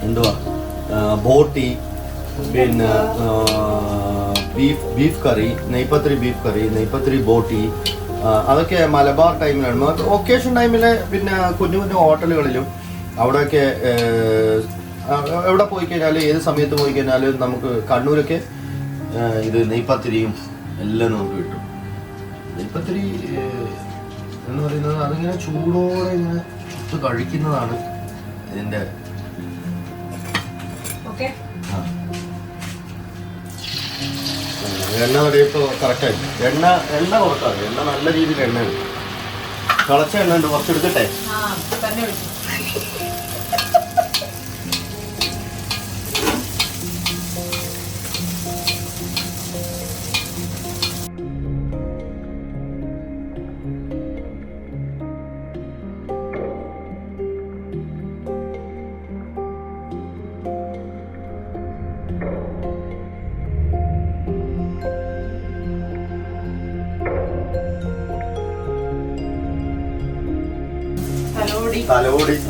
എന്തുവാ ബോട്ടി, പിന്നെ ബീഫ് കറി, നെയ്പത്തിരി ബീഫ് കറി, നെയ്പത്തിരി ബോട്ടി, അതൊക്കെ മലബാർ ടൈമിലാണ്. ഒക്കേഷൻ ടൈമിൽ പിന്നെ കുഞ്ഞു കുഞ്ഞു ഹോട്ടലുകളിലും അവിടെയൊക്കെ എവിടെ പോയി കഴിഞ്ഞാലും ഏത് സമയത്ത് പോയി കഴിഞ്ഞാലും നമുക്ക് കണ്ണൂരൊക്കെ ഇത് നെയ്പത്തിരിയും എല്ലാം നമുക്ക് കിട്ടും. നെയ്പത്തിരി എന്ന് പറയുന്നത് അതിങ്ങനെ ചൂടോടെ ഇങ്ങനെ ചുട്ട് കഴിക്കുന്നതാണ് ഇതിൻ്റെ. എണ്ണ തടയപ്പോൾ കറക്റ്റായി. എണ്ണ കൊടുക്കാതെ, എണ്ണ നല്ല രീതിയിൽ എണ്ണ ഉണ്ട്. തിളച്ച എണ്ണ ഉണ്ട്, കുറച്ചെടുക്കട്ടെ.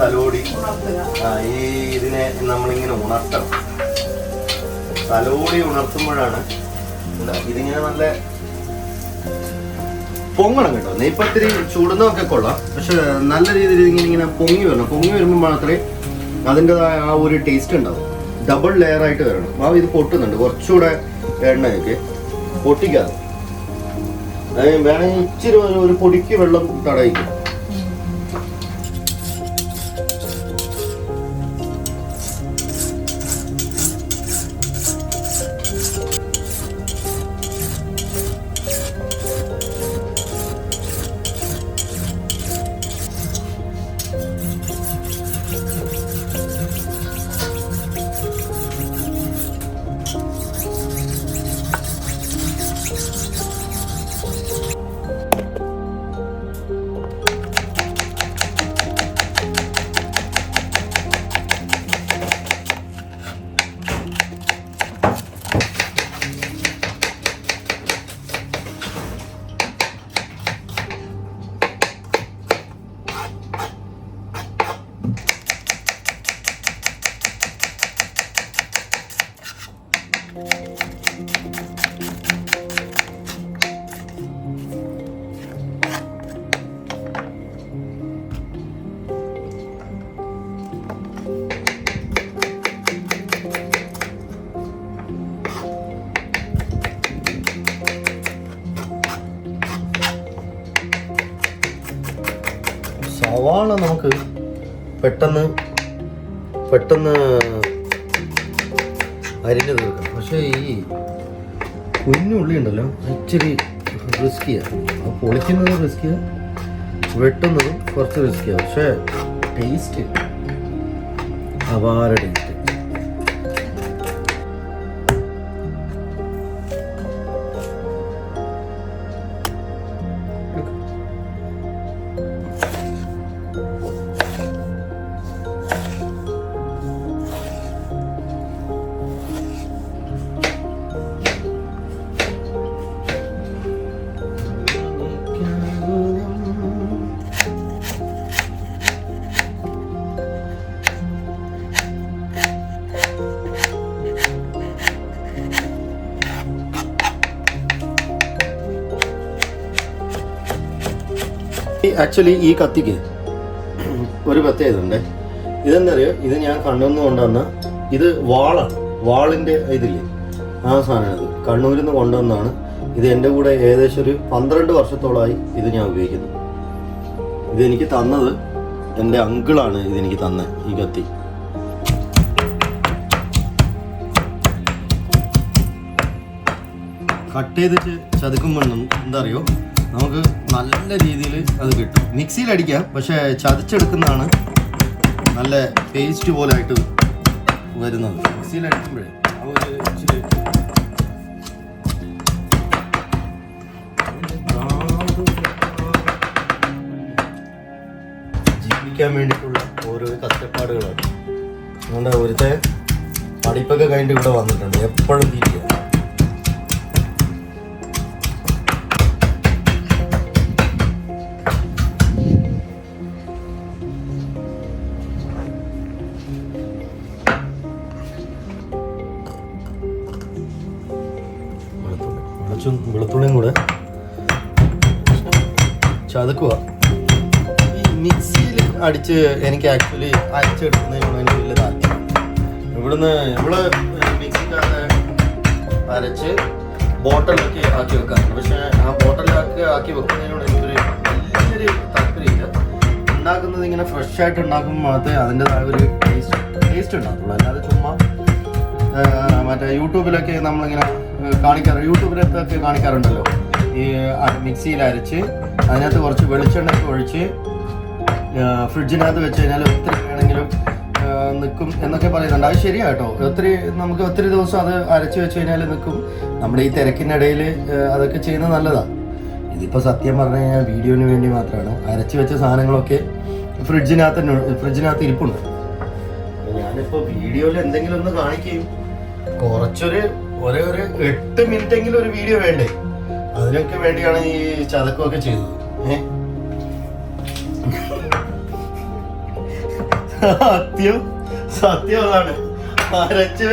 തലോടി ഈ ഇതിനെ നമ്മളിങ്ങനെ ഉണർത്തണം. തലോടി ഉണർത്തുമ്പോഴാണ് ഇതിങ്ങനെ നല്ല പൊങ്ങണം കേട്ടോ. നെയ്പത്തിരി ചൂടുന്നതൊക്കെ കൊള്ളാം, പക്ഷെ നല്ല രീതിയിൽ ഇങ്ങനെ പൊങ്ങി വരണം. പൊങ്ങി വരുമ്പോൾ മാത്രമേ അതിൻ്റെതായ ആ ഒരു ടേസ്റ്റ് ഉണ്ടാവും. ഡബിൾ ലെയർ ആയിട്ട് വരണം. ഇത് പൊട്ടുന്നുണ്ട്, കുറച്ചുകൂടെ എണ്ണയൊക്കെ പൊട്ടിക്കാതെ വേണമെങ്കിൽ ഇച്ചിരി ഒരു പൊടിക്ക് വെള്ളം തടയിക്കും. സവാള നമുക്ക് പെട്ടെന്ന് അരിഞ്ഞു തീർക്കാം. പക്ഷേ ഈ കുഞ്ഞുള്ളി ഉണ്ടല്ലോ ഇച്ചിരി റിസ്ക്കിയാണ്. പൊളിക്കുന്നത് റിസ്ക്കിയാണ്, വെട്ടുന്നതും കുറച്ച് റിസ്ക്കിയാണ്. പക്ഷേ ടേസ്റ്റ് അപാര ടേസ്റ്റ്. ആക്ച്വലി ഈ കത്തിക്ക് ഒരു പ്രത്യേകത ഉണ്ട്. ഇതെന്തറിയോ, ഇത് ഞാൻ കണ്ണൂരിൽ കൊണ്ടുവന്ന ഇത് വാളാണ്. വാളിൻ്റെ ഇതില്ലേ ആ സാധനം. ഇത് കണ്ണൂരിൽ നിന്ന് കൊണ്ടുവന്നാണ്. ഇത് എൻ്റെ കൂടെ ഏകദേശം ഒരു 12 വർഷത്തോളമായി ഇത് ഞാൻ ഉപയോഗിക്കുന്നു. ഇതെനിക്ക് തന്നത് എൻ്റെ അങ്കിളാണ്. ഇതെനിക്ക് തന്നെ ഈ കത്തി. കട്ട് ചെയ്തിട്ട് ചതുക്കുമ്പോൾ എന്താ അറിയോ, നമുക്ക് നല്ല രീതിയിൽ അത് കിട്ടും. മിക്സിയിൽ അടിക്കാം, പക്ഷേ ചതച്ചെടുക്കുന്നതാണ് നല്ല പേസ്റ്റ് പോലെ ആയിട്ട് വരുന്നത്. മിക്സിയിൽ അടിക്കുമ്പോഴേ ആ ഒരു ഇച്ചിരി ജീവിക്കാൻ വേണ്ടിയിട്ടുള്ള ഓരോ കഷ്ടപ്പാടുകളാണ്. അതുകൊണ്ട് ഒരുത്തെ പഠിപ്പൊക്കെ കഴിഞ്ഞിട്ട് ഇവിടെ വന്നിട്ടുണ്ട്. എപ്പോഴും തിരിക്കുക. ഇഞ്ചും വെളുത്തുള്ളിയും കൂടെ ചതക്കുക. ഈ മിക്സിയിൽ അടിച്ച് എനിക്ക് ആക്ച്വലി അരച്ചെടുക്കുന്നതിനോട് എനിക്ക് വലിയ താല്പര്യം. ഇവിടുന്ന് നമ്മള് മിക്സിക്കകത്ത് അരച്ച് ബോട്ടിലൊക്കെ ആക്കി വെക്കാറുണ്ട്. പക്ഷെ ആ ബോട്ടിലൊക്കെ ആക്കി വെക്കുന്നതിനോട് എനിക്കൊരു വലിയൊരു താല്പര്യമില്ല. ഉണ്ടാക്കുന്നത് ഇങ്ങനെ ഫ്രഷ് ആയിട്ട് ഉണ്ടാക്കുമ്പോൾ മാത്രമേ അതിൻ്റെതായ ഒരു ടേസ്റ്റ് ഉണ്ടാകുള്ളൂ. അല്ലാതെ ചുമ്മാ മറ്റേ യൂട്യൂബിലൊക്കെ നമ്മളിങ്ങനെ യൂട്യൂബിലൊക്കെ കാണിക്കാറുണ്ടല്ലോ, ഈ മിക്സിയിൽ അരച്ച് അതിനകത്ത് കുറച്ച് വെളിച്ചെണ്ണയൊക്കെ ഒഴിച്ച് ഫ്രിഡ്ജിനകത്ത് വെച്ച് കഴിഞ്ഞാൽ ഒത്തിരി വേണമെങ്കിലും നിൽക്കും എന്നൊക്കെ പറയുന്നുണ്ട്. അത് ശരിയാണ് കേട്ടോ. നമുക്ക് ഒത്തിരി ദിവസം അത് അരച്ച് വെച്ച് കഴിഞ്ഞാൽ നിൽക്കും. നമ്മുടെ ഈ തിരക്കിനിടയിൽ അതൊക്കെ ചെയ്യുന്നത് നല്ലതാണ്. ഇതിപ്പോൾ സത്യം പറഞ്ഞു കഴിഞ്ഞാൽ വീഡിയോന് വേണ്ടി മാത്രമാണ്. അരച്ച് വെച്ച സാധനങ്ങളൊക്കെ ഫ്രിഡ്ജിനകത്ത് ഇരിപ്പുണ്ട്. ഞാനിപ്പോൾ വീഡിയോയിൽ എന്തെങ്കിലും ഒന്ന് കാണിക്കുകയും കുറച്ചൊരു ഒരു 8 മിനിറ്റെങ്കിലും ഒരു വീഡിയോ വേണ്ടേ, അതിനൊക്കെ വേണ്ടിയാണ് ഈ ചതക്കമൊക്കെ ചെയ്തത്. സത്യം അതാണ്. അരച്ച്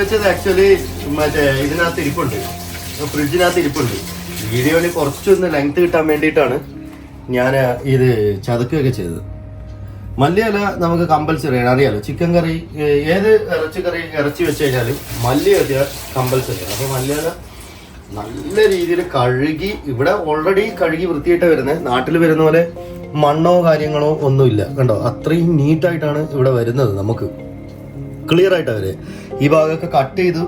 വെച്ചത് ആക്ച്വലി മറ്റേ ഇതിനകത്ത് ഇരിപ്പുണ്ട്, ഫ്രിഡ്ജിനകത്ത് ഇരിപ്പുണ്ട്. വീഡിയോയിൽ കുറച്ചൊന്ന് ലെങ്ത് കിട്ടാൻ വേണ്ടിയിട്ടാണ് ഞാൻ ഇത് ചതക്കുകയൊക്കെ ചെയ്തത്. മല്ലിയില നമുക്ക് കമ്പൽസറിയാണ്, അറിയാലോ. ചിക്കൻ കറി, ഏത് ഇറച്ചി വെച്ച് കഴിഞ്ഞാലും മല്ലിയില കമ്പൽസറിയാണ്. അപ്പോൾ മല്ലിയില നല്ല രീതിയിൽ കഴുകി, ഇവിടെ ഓൾറെഡി കഴുകി വൃത്തിയായിട്ട് വരുന്നത്. നാട്ടിൽ വരുന്ന പോലെ മണ്ണോ കാര്യങ്ങളോ ഒന്നുമില്ല, കണ്ടോ. അത്രയും നീറ്റായിട്ടാണ് ഇവിടെ വരുന്നത്. നമുക്ക് ക്ലിയർ ആയിട്ട് വരെ ഈ ഭാഗമൊക്കെ കട്ട് ചെയ്ത്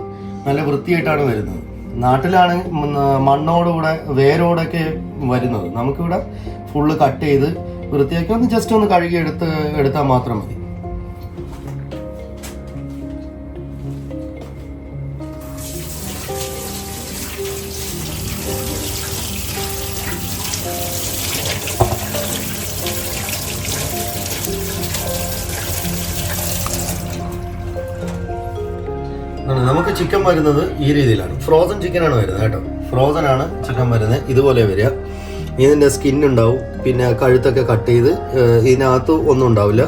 നല്ല വൃത്തിയായിട്ടാണ് വരുന്നത്. നാട്ടിലാണ് മണ്ണോടുകൂടെ വേരോടൊക്കെ വരുന്നത്. നമുക്കിവിടെ ഫുള്ള് കട്ട് ചെയ്ത് വൃത്തിയാക്കി ഒന്ന് ജസ്റ്റ് ഒന്ന് കഴുകി എടുത്താൽ മാത്രം മതി. നമുക്ക് ചിക്കൻ വരുന്നത് ഈ രീതിയിലാണ്. ഫ്രോസൺ ചിക്കനാണ് വരുന്നത് കേട്ടോ. ഫ്രോസൺ ആണ് ചിക്കൻ വരുന്നത്. ഇതുപോലെ വരിക. ഇതിൻ്റെ സ്കിന്നുണ്ടാവും, പിന്നെ കഴുത്തൊക്കെ കട്ട് ചെയ്ത് ഇതിനകത്ത് ഒന്നും ഉണ്ടാവില്ല.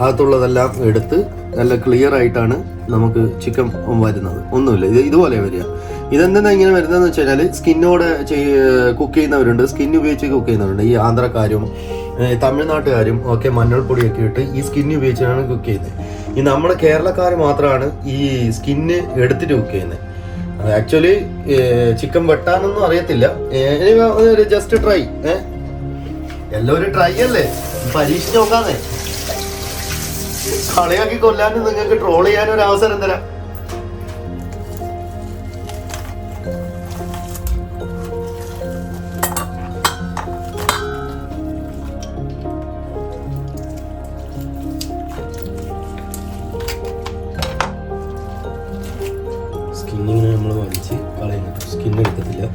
അകത്തുള്ളതെല്ലാം എടുത്ത് നല്ല ക്ലിയർ ആയിട്ടാണ് നമുക്ക് ചിക്കൻ വരുന്നത്. ഒന്നുമില്ല, ഇതുപോലെ വരിക. ഇതെന്താ ഇങ്ങനെ വരുന്നതെന്ന് വെച്ച് കഴിഞ്ഞാൽ സ്കിന്നോടെ കുക്ക് ചെയ്യുന്നവരുണ്ട്, സ്കിൻ ഉപയോഗിച്ച് കുക്ക് ചെയ്യുന്നവരുണ്ട്. ഈ ആന്ധ്രക്കാരും തമിഴ്നാട്ടുകാരും ഒക്കെ മഞ്ഞൾപ്പൊടിയൊക്കെ ഇട്ട് ഈ സ്കിന്ന് ഉപയോഗിച്ചാണ് കുക്ക് ചെയ്യുന്നത്. ഈ നമ്മുടെ കേരളക്കാർ മാത്രമാണ് ഈ സ്കിന്ന് എടുത്തിട്ട് കുക്ക് ചെയ്യുന്നത്. ആക്ച്വലി ചിക്കൻ വെട്ടാനൊന്നും അറിയത്തില്ല. ജസ്റ്റ് ട്രൈ, എല്ലാവരും ട്രൈ അല്ലേ, പരീക്ഷിച്ച് നോക്കാതെ. കളിയാക്കി കൊല്ലാനും നിങ്ങൾക്ക് ട്രോൾ ചെയ്യാനും ഒരു അവസരം തരാം. സ്കിന്നിങ്ങനെ നമ്മൾ വലിച്ച് കളയുന്നുണ്ട്, സ്കിന്നെടുക്കത്തില്ല.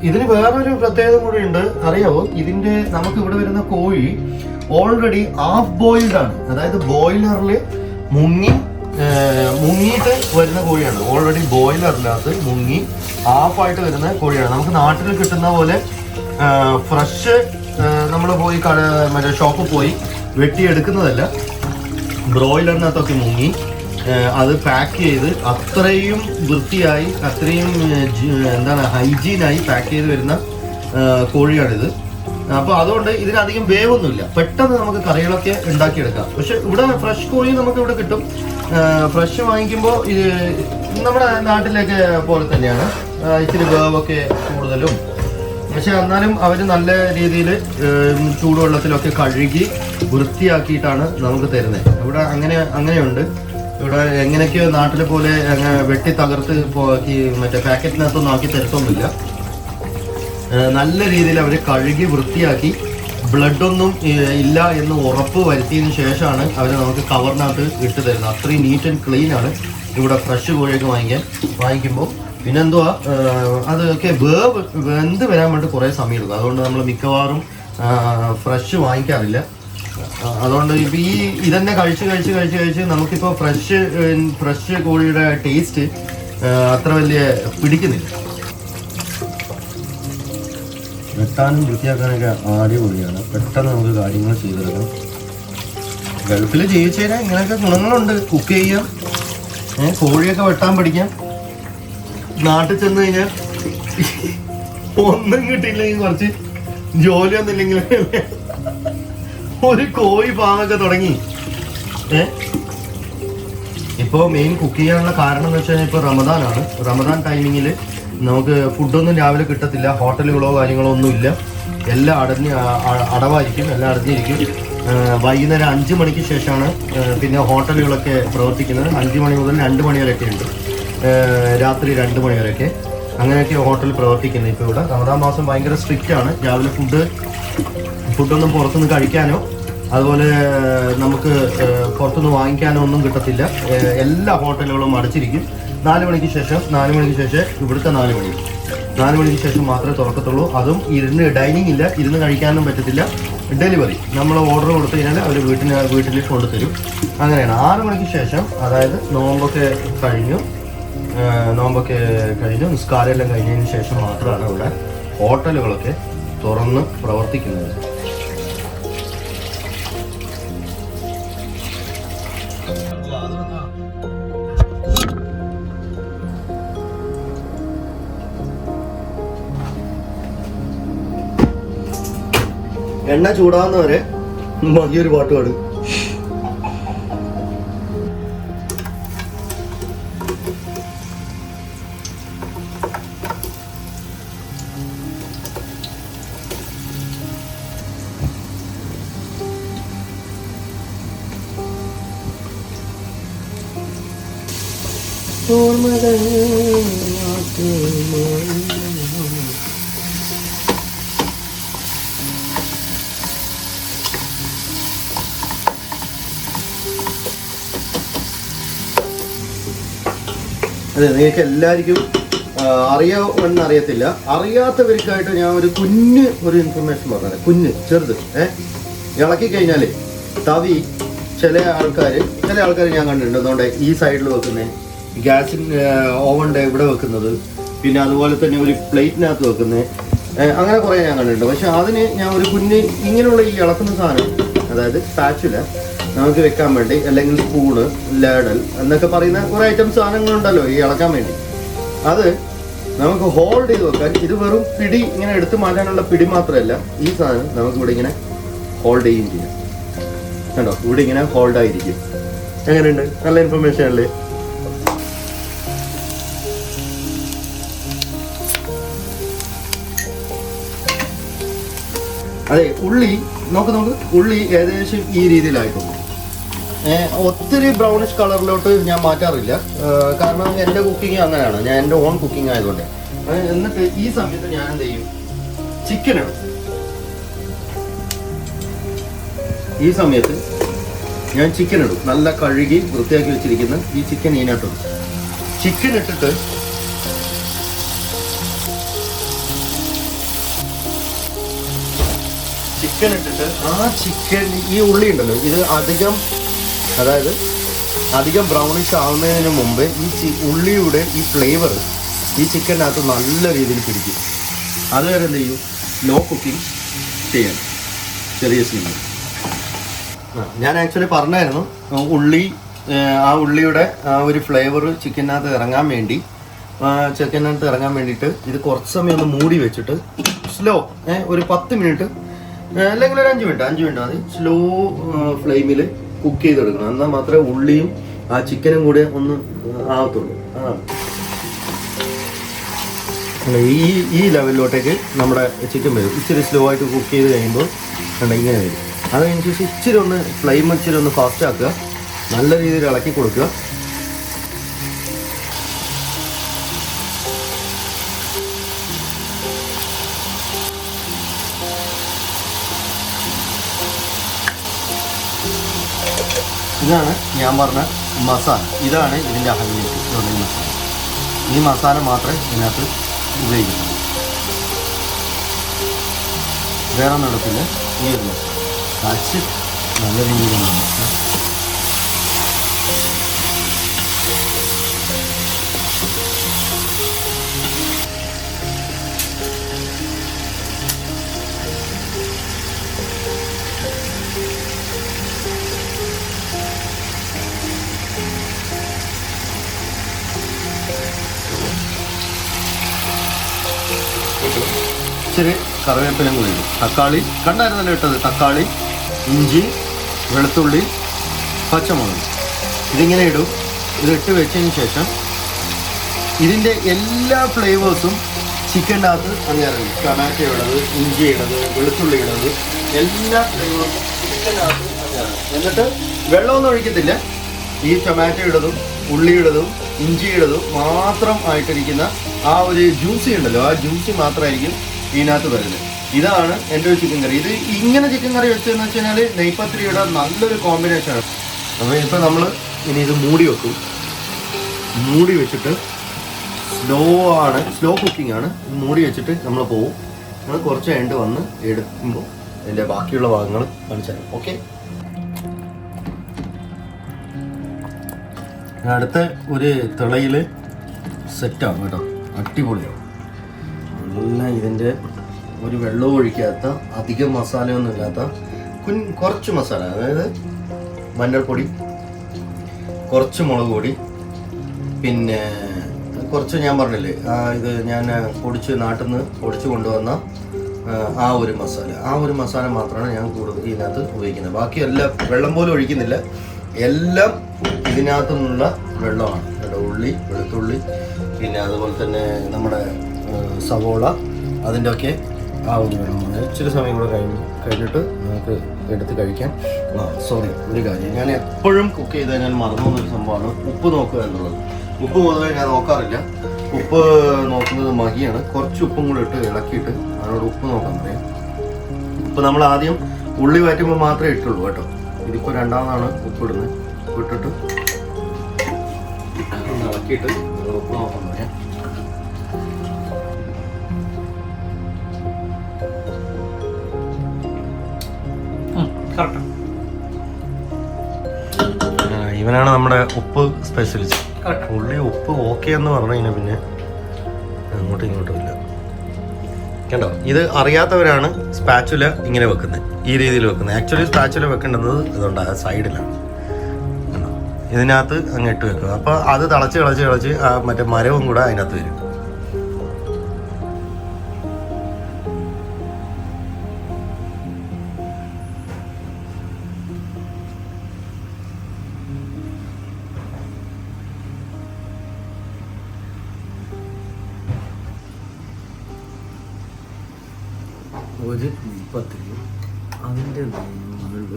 ഇതിന് വേറൊരു പ്രത്യേകത കൂടി ഉണ്ട്, അറിയാവോ? ഇതിന്റെ നമുക്ക് ഇവിടെ വരുന്ന കോഴി ഓൾറെഡി ഹാഫ് ബോയിൽഡ് ആണ്. അതായത് ബോയിലറിൽ മുങ്ങിയിട്ട് വരുന്ന കോഴിയാണ്. ഓൾറെഡി ബോയിലറിനകത്ത് മുങ്ങി ഹാഫായിട്ട് വരുന്ന കോഴിയാണ്. നമുക്ക് നാട്ടിൽ കിട്ടുന്ന പോലെ ഫ്രഷ് നമ്മൾ പോയി മറ്റേ ഷോപ്പിൽ പോയി വെട്ടിയെടുക്കുന്നതല്ല. ബ്രോയിലറിനകത്തൊക്കെ മുങ്ങി അത് പാക്ക് ചെയ്ത് അത്രയും വൃത്തിയായി, അത്രയും എന്താണ് ഹൈജീനായി പാക്ക് ചെയ്ത് വരുന്ന കോഴിയാണിത്. അപ്പോൾ അതുകൊണ്ട് ഇതിനധികം വേവൊന്നുമില്ല, പെട്ടെന്ന് നമുക്ക് കറികളൊക്കെ ഉണ്ടാക്കിയെടുക്കാം. പക്ഷെ ഇവിടെ ഫ്രഷ് കോഴി നമുക്ക് ഇവിടെ കിട്ടും. ഫ്രഷ് വാങ്ങിക്കുമ്പോൾ ഇത് നമ്മുടെ നാട്ടിലേക്ക് പോലെ തന്നെയാണ്. ഇച്ചിരി വേവൊക്കെ കൂടുതലും പക്ഷെ എന്നാലും അവർ നല്ല രീതിയിൽ ചൂടുവെള്ളത്തിലൊക്കെ കഴുകി വൃത്തിയാക്കിയിട്ടാണ് നമുക്ക് തരുന്നത്. ഇവിടെ അങ്ങനെയുണ്ട്. ഇവിടെ എങ്ങനെയൊക്കെയോ നാട്ടിലെ പോലെ അങ്ങനെ വെട്ടി തകർത്ത് മറ്റേ പാക്കറ്റിനകത്തൊന്നും ആക്കി തരത്തൊന്നുമില്ല. നല്ല രീതിയിൽ അവർ കഴുകി വൃത്തിയാക്കി ബ്ലഡൊന്നും ഇല്ല എന്ന് ഉറപ്പ് വരുത്തിയതിന് ശേഷമാണ് അവർ നമുക്ക് കവറിനകത്ത് ഇട്ട് തരുന്നത്. അത്രയും നീറ്റ് ആൻഡ് ക്ലീൻ ആണ് ഇവിടെ ഫ്രഷ് കോഴിയൊക്കെ വാങ്ങിക്കുമ്പോൾ. പിന്നെന്തുവാ, അതൊക്കെ വെന്ത് വരാൻ വേണ്ടി കുറേ സമയം എടുക്കും. അതുകൊണ്ട് നമ്മൾ മിക്കവാറും ഫ്രഷ് വാങ്ങിക്കാറില്ല. അതുകൊണ്ട് ഇപ്പോൾ ഇതന്നെ കഴിച്ച് നമുക്കിപ്പോൾ ഫ്രഷ് കോഴിയുടെ ടേസ്റ്റ് അത്ര വലിയ പിടിക്കുന്നില്ല. വെട്ടാനും വൃത്തിയാക്കാനൊക്കെ അടിപൊളിയാണ്. പെട്ടെന്ന് നമുക്ക് കാര്യങ്ങൾ ചെയ്തെടുക്കാം. ഗൾഫിൽ ജീവിച്ചു കഴിഞ്ഞാൽ ഇങ്ങനെയൊക്കെ ഗുണങ്ങളുണ്ട്. കുക്ക് ചെയ്യാം, കോഴിയൊക്കെ വെട്ടാൻ പഠിക്കാം. നാട്ടിൽ ചെന്ന് കഴിഞ്ഞാൽ ഒന്നും കിട്ടിയില്ലെങ്കിൽ കുറച്ച് ജോലിയൊന്നും ഇല്ലെങ്കിൽ ഒരു കോഴി പാവൊക്കെ തുടങ്ങി. ഇപ്പോൾ മെയിൻ കുക്ക് ചെയ്യാനുള്ള കാരണം എന്ന് വെച്ച് കഴിഞ്ഞാൽ ഇപ്പോൾ റമദാനാണ്. റമദാൻ ടൈമിങ്ങിൽ നമുക്ക് ഫുഡൊന്നും രാവിലെ കിട്ടത്തില്ല. ഹോട്ടലുകളോ കാര്യങ്ങളോ ഒന്നുമില്ല. എല്ലാം അടവായിരിക്കും, എല്ലാം അടഞ്ഞിരിക്കും. വൈകുന്നേരം 5 മണിക്ക് ശേഷമാണ് പിന്നെ ഹോട്ടലുകളൊക്കെ പ്രവർത്തിക്കുന്നത്. 5 മണി മുതൽ 2 മണി വരെയൊക്കെ ഉണ്ട്. രാത്രി 2 മണി വരെയൊക്കെ അങ്ങനെയൊക്കെ ഹോട്ടൽ പ്രവർത്തിക്കുന്നത്. ഇപ്പോൾ ഇവിടെ റമദാൻ മാസം ഭയങ്കര സ്ട്രിക്റ്റ് ആണ്. രാവിലെ ഫുഡൊന്നും പുറത്തുനിന്ന് കഴിക്കാനോ അതുപോലെ നമുക്ക് പുറത്തുനിന്ന് വാങ്ങിക്കാനോ ഒന്നും കിട്ടത്തില്ല. എല്ലാ ഹോട്ടലുകളും അടച്ചിരിക്കും. 4 മണിക്ക് ശേഷം ഇവിടുത്തെ 4 മണിക്ക് ശേഷം മാത്രമേ തുറക്കത്തുള്ളൂ. അതും ഡൈനിങ് ഇല്ല, ഇരുന്ന് കഴിക്കാനും പറ്റത്തില്ല. ഡെലിവറി നമ്മൾ ഓർഡർ കൊടുത്തു കഴിഞ്ഞാൽ അവർ വീട്ടിൽ കൊണ്ടുതരും. അങ്ങനെയാണ്. 6 മണിക്ക് ശേഷം, അതായത് നോമ്പൊക്കെ കഴിഞ്ഞു നിസ്കാരമെല്ലാം കഴിഞ്ഞതിന് ശേഷം മാത്രമാണ് ഇവിടെ ഹോട്ടലുകളൊക്കെ തുറന്ന് പ്രവർത്തിക്കുന്നത്. എണ്ണ ചൂടാവുന്നവരെ മതിയൊരു പാട്ട് പാടും. അതെ, നിങ്ങൾക്ക് എല്ലാവർക്കും അറിയാമെന്ന് അറിയത്തില്ല. അറിയാത്തവർക്കായിട്ട് ഞാൻ ഒരു ഇൻഫർമേഷൻ പറഞ്ഞത്. ചെറുത് ഇളക്കി കഴിഞ്ഞാൽ തവി ചില ആൾക്കാർ ഞാൻ കണ്ടിട്ടുണ്ട്. അതുകൊണ്ട് ഈ സൈഡിൽ വെക്കുന്നത്, ഗ്യാസിൻ്റെ ഓവൻ്റെ ഇവിടെ വെക്കുന്നത്, പിന്നെ അതുപോലെ തന്നെ ഒരു പ്ലേറ്റിനകത്ത് വെക്കുന്നത്, അങ്ങനെ കുറേ ഞാൻ കണ്ടിട്ടുണ്ട്. പക്ഷെ അതിന് ഞാൻ ഒരു ഇങ്ങനെയുള്ള ഈ ഇളക്കുന്ന സാധനം, അതായത് സ്പാച്ചുല നമുക്ക് വെക്കാൻ വേണ്ടി, അല്ലെങ്കിൽ സ്പൂണ്, ലാഡൽ എന്നൊക്കെ പറയുന്ന കുറേ ഐറ്റംസ് സാധനങ്ങളുണ്ടല്ലോ ഈ ഇളക്കാൻ വേണ്ടി. അത് നമുക്ക് ഹോൾഡ് ചെയ്ത് വെക്കാൻ. ഇത് വെറും പിടി ഇങ്ങനെ എടുത്തു മാറ്റാനുള്ള പിടി മാത്രമല്ല, ഈ സാധനം നമുക്ക് ഇവിടെ ഇങ്ങനെ ഹോൾഡ് ചെയ്യുകയും ചെയ്യാം. കണ്ടോ, ഇവിടെ ഇങ്ങനെ ഹോൾഡ് ആയിരിക്കും. എങ്ങനെയുണ്ട്? നല്ല ഇൻഫർമേഷൻ അല്ലേ? അതെ, നോക്ക് ഉള്ളി ഏകദേശം ഈ രീതിയിലായിട്ടുണ്ട്. ഒത്തിരി ബ്രൗണിഷ് കളറിലോട്ട് ഞാൻ മാറ്റാറില്ല. കാരണം എൻ്റെ കുക്കിംഗ് അങ്ങനെയാണ്. ഞാൻ എൻ്റെ ഓൺ കുക്കിംഗ് ആയതുകൊണ്ട്. എന്നിട്ട് ഈ സമയത്ത് ഞാൻ എന്ത് ചെയ്യും, ചിക്കൻ ഇടും. ഈ സമയത്ത് ഞാൻ ചിക്കൻ ഇടും. നല്ല കഴുകി വൃത്തിയാക്കി വെച്ചിരിക്കുന്ന ഈ ചിക്കൻ ഇതിനകത്തുണ്ട്. ചിക്കൻ ഇട്ടിട്ട് ആ ചിക്കൻ, ഈ ഉള്ളി ഉണ്ടല്ലോ, ഇത് അധികം ബ്രൗണിഷ് ആവുന്നതിന് മുമ്പ് ഈ ഉള്ളിയുടെ ഈ ഫ്ലേവർ ഈ ചിക്കനകത്ത് നല്ല രീതിയിൽ പിടിക്കും. അതുവരെ എന്ത് ചെയ്യും, ലോ കുക്കിംഗ് ചെയ്യണം, ചെറിയ സ്ലീമിൽ. ഞാൻ ആക്ച്വലി പറഞ്ഞായിരുന്നു, ഉള്ളിയുടെ ആ ഒരു ഫ്ലേവർ ചിക്കനകത്ത് ഇറങ്ങാൻ വേണ്ടിയിട്ട് ഇത് കുറച്ച് സമയം ഒന്ന് മൂടി വെച്ചിട്ട് സ്ലോ ഒരു 10 മിനിറ്റ് അല്ലെങ്കിൽ ഒരു 5 മിനിറ്റ് മതി, സ്ലോ ഫ്ലെയിമിൽ കുക്ക് ചെയ്തെടുക്കണം. എന്നാൽ മാത്രമേ ഉള്ളിയും ആ ചിക്കനും കൂടെ ഒന്ന് ആവത്തുള്ളൂ. ഈ ലെവലിലോട്ടേക്ക് നമ്മുടെ ചിക്കൻ വരും. ഇച്ചിരി സ്ലോ ആയിട്ട് കുക്ക് ചെയ്ത് കഴിയുമ്പോൾ ഇങ്ങനെ വരും. അതിനനുസരിച്ച് ഇച്ചിരി ഒന്ന് ഫ്ലെയിം ഇച്ചിരി ഒന്ന് ഫാസ്റ്റ് ആക്കുക, നല്ല രീതിയിൽ ഇളക്കി കൊടുക്കുക. ഇതാണ് ഞാൻ പറഞ്ഞ മസാല, ഇതാണ് ഇതിൻ്റെ ഹൈലൈറ്റ്. ഇതുകൊണ്ട് മസാല, ഈ മസാല മാത്രമേ ഇതിനകത്ത് ഉപയോഗിക്കുന്നുള്ളൂ, വേറെ നടപ്പില്ല. ഈ ഒരു മസാല കാച്ച് നല്ല രീതിയിലുള്ള മസാല. ഇച്ചിരി കറിവേപ്പിലയും കൂടി ഇടും. തക്കാളി കണ്ടായിരുന്നല്ലോ ഇട്ടത്, തക്കാളി, ഇഞ്ചി, വെളുത്തുള്ളി, പച്ചമുളക്, ഇതിങ്ങനെ ഇടും. ഇതിട്ട് വെച്ചതിന് ശേഷം ഇതിൻ്റെ എല്ലാ ഫ്ലേവേഴ്സും ചിക്കൻ്റെ അകത്ത് അങ്ങേറുണ്ട്. ടൊമാറ്റോ ഇടത്, ഇഞ്ചി ഇടത്, വെളുത്തുള്ളി ഇടത്, എല്ലാ ഫ്ലേവേഴ്സും ചിക്കൻ്റെ അകത്ത് അങ്ങേറുണ്ട്. എന്നിട്ട് വെള്ളമൊന്നും ഒഴിക്കത്തില്ല. ഈ ടൊമാറ്റോ ഇടതും ഉള്ളിയിടതും ഇഞ്ചിയിടതും മാത്രം ആയിട്ടിരിക്കുന്ന ആ ഒരു ജ്യൂസി ഉണ്ടല്ലോ, ആ ജ്യൂസി മാത്രമായിരിക്കും ഇതിനകത്ത് വരുന്നത്. ഇതാണ് എൻ്റെ ഒരു ചിക്കൻ കറി. ഇത് ഇങ്ങനെ ചിക്കൻ കറി വെച്ചതെന്ന് വെച്ച് കഴിഞ്ഞാൽ നെയ്പത്രിയുടെ നല്ലൊരു കോമ്പിനേഷനാണ്. അപ്പോൾ ഇപ്പോൾ നമ്മൾ ഇനി ഇത് മൂടി വെക്കും. മൂടി വെച്ചിട്ട് സ്ലോ കുക്കിംഗ് ആണ്. മൂടി വെച്ചിട്ട് നമ്മൾ പോവും. നമ്മൾ കുറച്ച് കഴിഞ്ഞിട്ട് വന്ന് എടുക്കുമ്പോൾ അതിൻ്റെ ബാക്കിയുള്ള ഭാഗങ്ങൾ കാണിച്ചു തരാം. ഓക്കെ, അടുത്ത ഒരു തിളയിൽ സെറ്റാവും കേട്ടോ, അടിപൊളിയാവും. നല്ല ഇതിൻ്റെ ഒരു വെള്ളവും ഒഴിക്കാത്ത, അധികം മസാലയൊന്നും ഇല്ലാത്ത കുറച്ച് മസാല, അതായത് മഞ്ഞൾപ്പൊടി, കുറച്ച് മുളക് പൊടി, പിന്നെ കുറച്ച് ഞാൻ പറഞ്ഞില്ലേ ഇത് ഞാൻ നാട്ടിൽ നിന്ന് പൊടിച്ച് കൊണ്ടുവന്ന ആ ഒരു മസാല മാത്രമാണ് ഞാൻ കൂടുതൽ ഇതിനകത്ത് ഉപയോഗിക്കുന്നത്. ബാക്കി എല്ലാം വെള്ളം പോലും ഒഴിക്കുന്നില്ല, എല്ലാം ഇതിനകത്തു നിന്നുള്ള വെള്ളമാണ്. ഉള്ളി, വെളുത്തുള്ളി, പിന്നെ അതുപോലെ തന്നെ നമ്മുടെ സവോള, അതിൻ്റെ ഒക്കെ ആ ഒരു വെള്ളമാണ്. ഇച്ചിരി സമയം കൂടെ കഴിഞ്ഞിട്ട് നമുക്ക് എടുത്ത് കഴിക്കാം. സോറി, ഒരു കാര്യം ഞാൻ എപ്പോഴും കുക്ക് ചെയ്താൽ ഞാൻ മറന്നു പോകുന്നൊരു സംഭവമാണ് ഉപ്പ് നോക്കുക എന്നുള്ളത്. ഉപ്പ് പൊതുവെ ഞാൻ നോക്കാറില്ല. ഉപ്പ് നോക്കുന്നത് മഹിയാണ്. കുറച്ച് ഉപ്പും കൂടെ ഇട്ട് ഇളക്കിയിട്ട് അതിനോട് ഉപ്പ് നോക്കാൻ പറയാം. ഉപ്പ് നമ്മൾ ആദ്യം ഉള്ളി വഴറ്റുമ്പോൾ മാത്രമേ ഇട്ടുള്ളൂ കേട്ടോ. ഇതിപ്പോൾ രണ്ടാമതാണ് ഉപ്പിടുന്നത്. ഉപ്പിട്ടിട്ട് ഇളക്കിയിട്ട് ഉപ്പ് നോക്കാൻ പറയാം. ഇവനാണ് നമ്മുടെ ഉപ്പ് സ്പെഷ്യലിസ്റ്റ്. ഉള്ളി ഉപ്പ് ഓക്കെ എന്ന് പറഞ്ഞു കഴിഞ്ഞാൽ പിന്നെ അങ്ങോട്ടും ഇങ്ങോട്ടും ഇല്ല. കണ്ടോ, ഇത് അറിയാത്തവരാണ് സ്പാച്ചുല ഇങ്ങനെ വെക്കുന്നത്, ഈ രീതിയിൽ വെക്കുന്നത്. ആക്ച്വലി സ്പാച്ചുല വെക്കേണ്ടത് ഇതുണ്ട്, ആ സൈഡിലാണ്. കണ്ടോ, ഇതിനകത്ത് അങ്ങ് ഇട്ട് വെക്കുക. അപ്പോൾ അത് തിളച്ച് മറ്റേ മരവും കൂടെ അതിനകത്ത് വരും. ഒരു നെയ്പത്തിരി, അതിൻ്റെ മുകളിൽ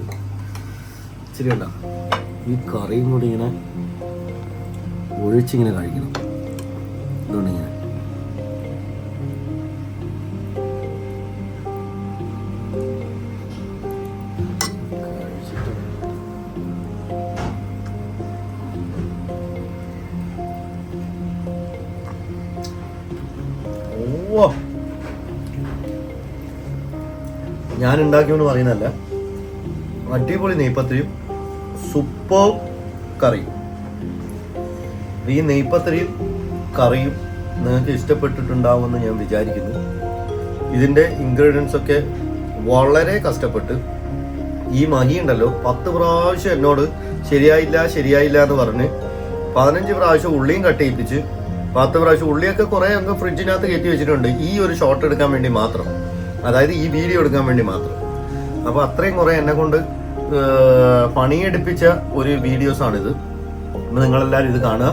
ഇച്ചിരി ഉണ്ട ഈ കറിയും കൂടി ഇങ്ങനെ ഒഴിച്ചിങ്ങനെ കഴിക്കണം. ഇതുകൊണ്ടിങ്ങനെ ഞാൻ ഉണ്ടാക്കിയെന്ന് പറയുന്നതല്ല, അടിപൊളി നെയ്പത്തിരിയും സൂപ്പർ കറിയും. ഈ നെയ്പത്തിരിയും കറിയും നിങ്ങൾക്ക് ഇഷ്ടപ്പെട്ടിട്ടുണ്ടാവുമെന്ന് ഞാൻ വിചാരിക്കുന്നു. ഇതിൻ്റെ ഇൻഗ്രീഡിയൻസ് ഒക്കെ വളരെ കഷ്ടപ്പെട്ട് ഈ മഹി ഉണ്ടല്ലോ 10 പ്രാവശ്യം എന്നോട് ശരിയായില്ല എന്ന് പറഞ്ഞ് 15 പ്രാവശ്യം ഉള്ളിയും കട്ട് ചെയ്യിപ്പിച്ച് 10 പ്രാവശ്യം ഉള്ളിയൊക്കെ കുറേ അങ്ങ് ഫ്രിഡ്ജിനകത്ത് കയറ്റി വെച്ചിട്ടുണ്ട് ഈ ഒരു ഷോട്ട് എടുക്കാൻ വേണ്ടി മാത്രം, അതായത് ഈ വീഡിയോ എടുക്കാൻ വേണ്ടി മാത്രം. അപ്പോൾ അത്രയും കുറേ എന്നെ കൊണ്ട് പണിയെടുപ്പിച്ച ഒരു വീഡിയോസാണിത്. അപ്പോൾ നിങ്ങളെല്ലാവരും ഇത് കാണുക.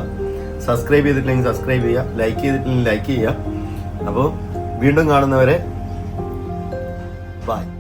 സബ്സ്ക്രൈബ് ചെയ്തിട്ടില്ലെങ്കിൽ സബ്സ്ക്രൈബ് ചെയ്യുക, ലൈക്ക് ചെയ്തിട്ടില്ലെങ്കിൽ ലൈക്ക് ചെയ്യുക. അപ്പോൾ വീണ്ടും കാണുന്നവരെ ബൈ.